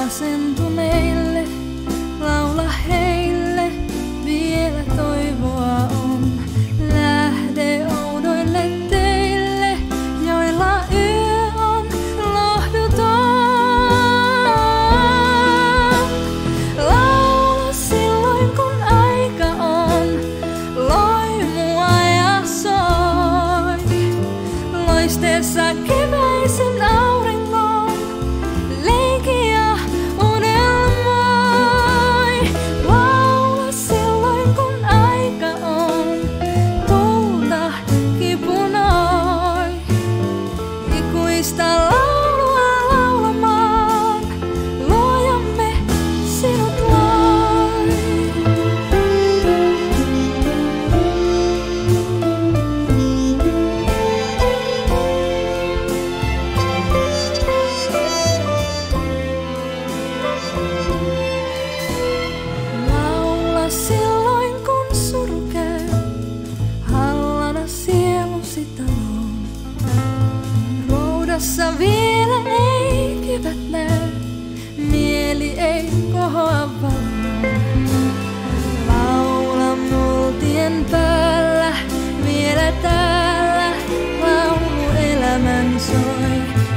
masentuneille, laula heille, vielä toivoa on. Lähde oudoille teille, joilla yö on lohduton. Laula silloin kun aika on, loi mua ja soi. Loisteessa keväisin auringon, leiki ja unelmoi. Laula silloin kun aika on, tuulta kipunoi. Ikuista laulua laulamaan, luojamme sinut loi. Laula silloin kun suru käy, hallana sielusi taloon. Roudassa vielä ei kevät näy, mieli ei kohoa valoon. Laula multien päällä, vielä täällä laulu elämän soi.